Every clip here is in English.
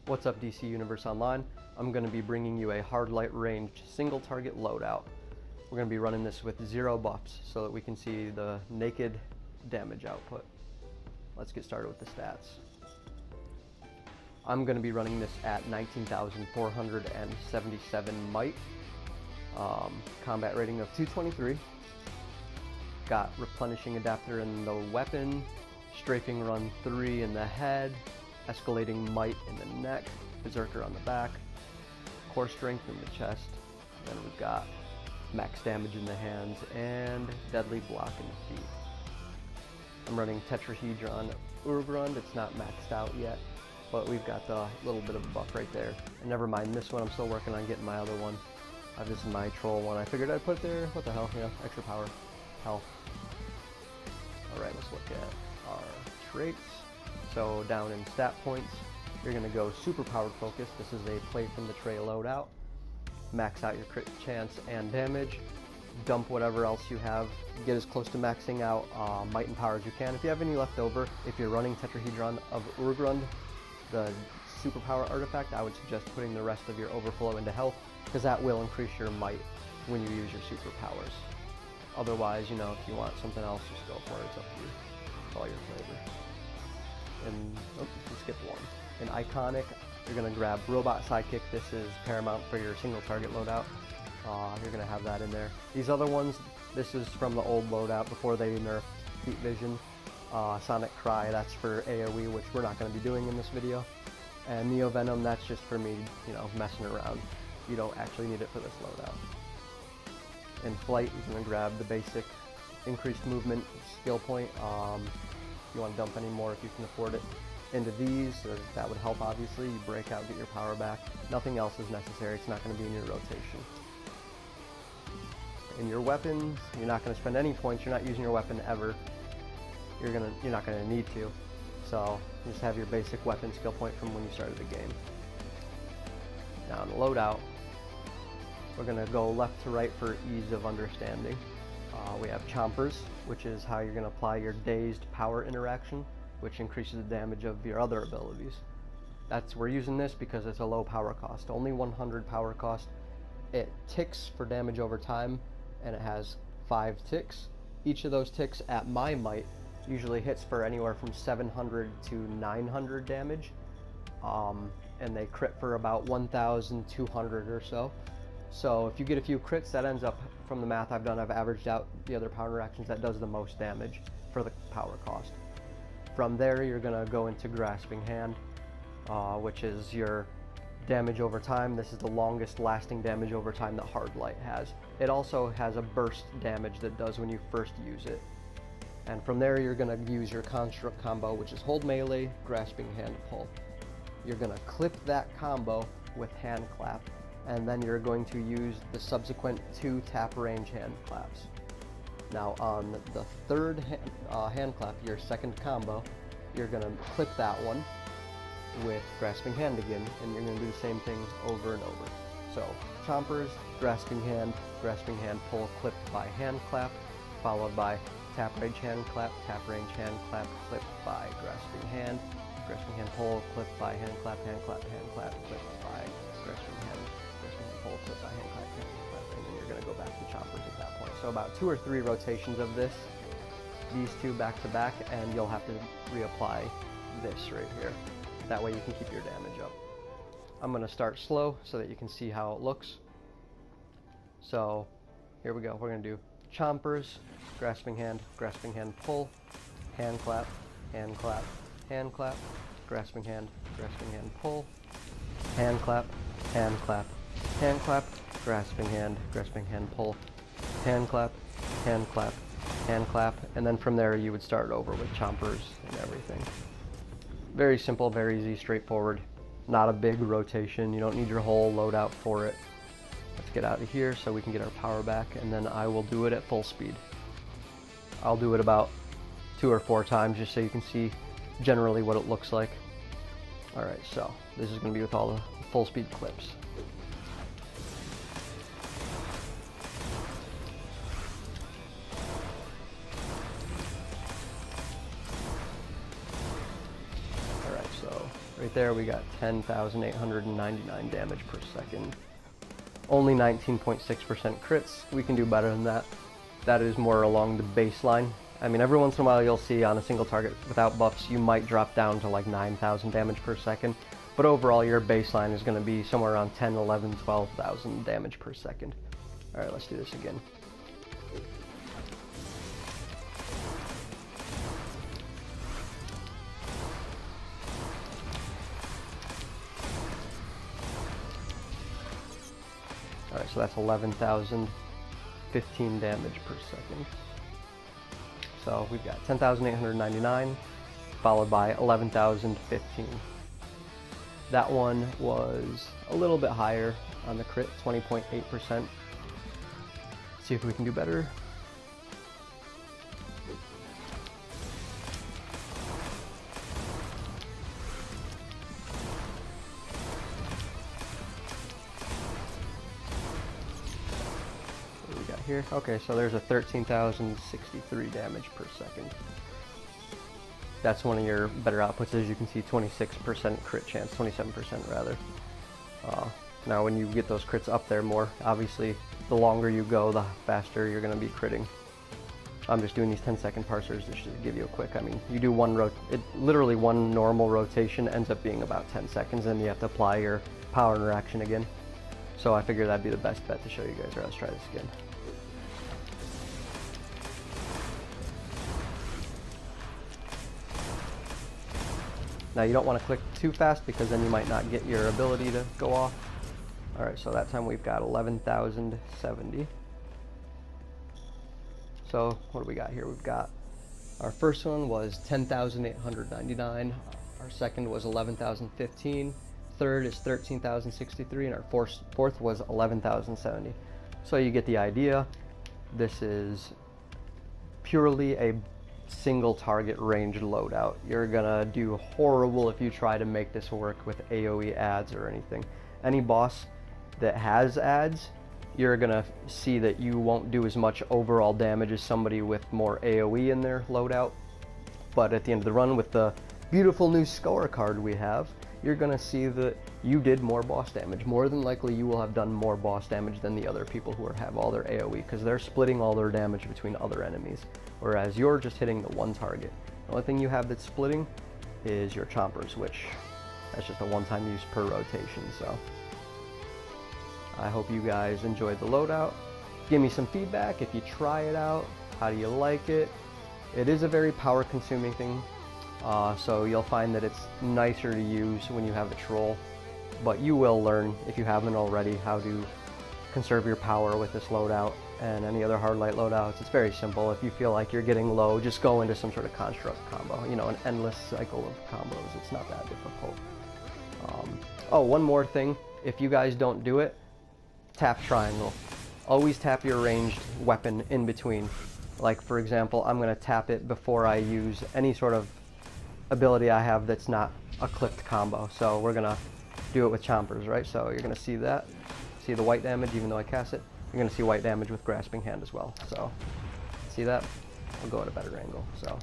What's up, DC Universe Online? I'm going to be bringing you a Hardlight ranged single target loadout. We're going to be running this with 0 buffs so that we can see the naked damage output. Let's get started with the stats. I'm going to be running this at 19,477 might, combat rating of 223, got replenishing adapter in the weapon, strafing run 3 in the head, escalating might in the neck, berserker on the back, core strength in the chest, then we've got max damage in the hands and deadly block in the feet. I'm running tetrahedron Urgrund. It's not maxed out yet, but we've got the little bit of a buff right there. And never mind this one, I'm still working on getting my other one. This is my troll one. I figured I'd put it there. What the hell, you know, extra power, health. Alright, let's look at our traits. So down in stat points, you're going to go super powered focus. This is a play from the tray loadout. Max out your crit chance and damage. Dump whatever else you have. Get as close to maxing out might and power as you can. If you have any left over, if you're running Tetrahedron of Urgrund, the superpower artifact, I would suggest putting the rest of your overflow into health, because that will increase your might when you use your superpowers. Otherwise, you know, if you want something else, just go for it. It's up to you. It's all your flavor. And oh, we skipped one. In Iconic, you're going to grab Robot Sidekick. This is paramount for your single target loadout. You're going to have that in there. These other ones, this is from the old loadout before they nerfed Heat Vision. Sonic Cry, that's for AoE, which we're not going to be doing in this video. And Neo Venom, that's just for me, you know, messing around. You don't actually need it for this loadout. In Flight, you're going to grab the basic increased movement skill point. You want to dump any more if you can afford it into these, or that would help obviously. You break out, get your power back. Nothing else is necessary. It's not going to be in your rotation. In your weapons, you're not going to spend any points. You're not using your weapon ever. You're not going to need to. So you just have your basic weapon skill point from when you started the game. Now in the loadout, we're going to go left to right for ease of understanding. We have Chompers, which is how you're going to apply your dazed power interaction, which increases the damage of your other abilities. We're using this because it's a low power cost, only 100 power cost. It ticks for damage over time, and it has 5 ticks. Each of those ticks at my might usually hits for anywhere from 700 to 900 damage, and they crit for about 1,200 or so. So if you get a few crits, that ends up, from the math I've done, I've averaged out the other power interactions, that does the most damage for the power cost. From there, you're going to go into Grasping Hand, which is your damage over time. This is the longest lasting damage over time that Hardlight has. It also has a burst damage that does when you first use it. And from there, you're going to use your Construct combo, which is hold melee, Grasping Hand, pull. You're going to clip that combo with Hand Clap, and then you're going to use the subsequent 2 tap range hand claps. Now on the third hand clap, your second combo, you're going to clip that one with Grasping Hand again, and you're going to do the same thing over and over. So Chompers, Grasping Hand, pull, clipped by hand clap, followed by tap range hand clap, clipped by Grasping Hand, pull, clipped by hand clap, clipped by Grasping Hand, pull, clipped by hand clap, and then you're going to go back to Chompers at that point. So about 2 or 3 rotations of this, these 2 back to back, and you'll have to reapply this right here. That way you can keep your damage up. I'm going to start slow so that you can see how it looks. So here we go. We're going to do Chompers, Grasping Hand, pull, hand clap, Grasping Hand, pull, hand clap, Grasping Hand, pull, hand clap, and then from there you would start over with Chompers and everything. Very simple, very easy, straightforward. Not a big rotation. You don't need your whole loadout for it. Let's get out of here so we can get our power back, and then I will do it at full speed. I'll do it about 2 or 4 times just so you can see generally what it looks like. Alright, so this is going to be with all the full speed clips. Right there we got 10,899 damage per second. Only 19.6% crits. We can do better than that. That is more along the baseline. I mean, every once in a while you'll see on a single target without buffs, you might drop down to like 9,000 damage per second. But overall, your baseline is going to be somewhere around 10, 11, 12,000 damage per second. Alright, let's do this again. Alright, so that's 11,015 damage per second. So we've got 10,899 followed by 11,015. That one was a little bit higher on the crit, 20.8%. See if we can do better. Here. Okay, so there's a 13,063 damage per second. That's one of your better outputs. As you can see, 26% crit chance, 27% rather. Now when you get those crits up there more, obviously the longer you go, the faster you're going to be critting. I'm just doing these 10-second parsers just to give you a quick, I mean, you do literally one normal rotation ends up being about 10 seconds, and you have to apply your power interaction again. So I figured that'd be the best bet to show you guys. Alright, let's try this again. Now you don't want to click too fast because then you might not get your ability to go off. Alright, so that time we've got 11,070. So what do we got here? We've got our first one was 10,899. Our second was 11,015. Third is 13,063, and our fourth was 11,070. So you get the idea. This is purely a single target ranged loadout. You're gonna do horrible if you try to make this work with AoE ads or anything. Any boss that has ads, you're gonna see that you won't do as much overall damage as somebody with more AoE in their loadout. But at the end of the run, with the beautiful new scorecard we have, you're gonna see that you did more boss damage. More than likely you will have done more boss damage than the other people who have all their AoE, because they're splitting all their damage between other enemies, whereas you're just hitting the one target. The only thing you have that's splitting is your chompers, which that's just a one-time use per rotation. So I hope you guys enjoyed the loadout. Give me some feedback if you try it out. How do you like it? It is a very power consuming thing. So you'll find that it's nicer to use when you have a troll, but you will learn, if you haven't already, how to conserve your power with this loadout and any other Hardlight loadouts. It's very simple. If you feel like you're getting low, just go into some sort of construct combo, you know, an endless cycle of combos. It's not that difficult. Oh, one more thing, if you guys don't do it, tap triangle. Always tap your ranged weapon in between. Like, for example, I'm going to tap it before I use any sort of ability I have that's not a clipped combo. So we're gonna do it with chompers, right? So you're gonna see that, see the white damage even though I cast it. You're gonna see white damage with grasping hand as well. So see that? I'll go at a better angle. So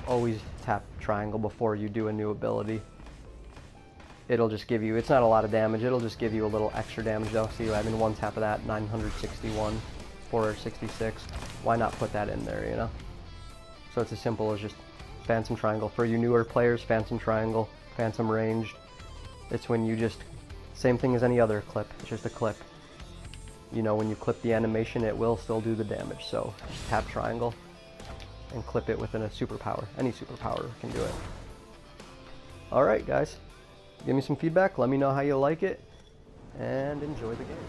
always tap triangle before you do a new ability. It'll just give you, it's not a lot of damage, it'll just give you a little extra damage though. See, I mean, one tap of that, 961, 466. Why not put that in there, you know? So it's as simple as just Phantom Triangle. For you newer players, Phantom Triangle, Phantom Ranged. It's when you just, same thing as any other clip, it's just a clip. You know, when you clip the animation, it will still do the damage. So just tap triangle and clip it within a superpower. Any superpower can do it. Alright guys, give me some feedback, let me know how you like it, and enjoy the game.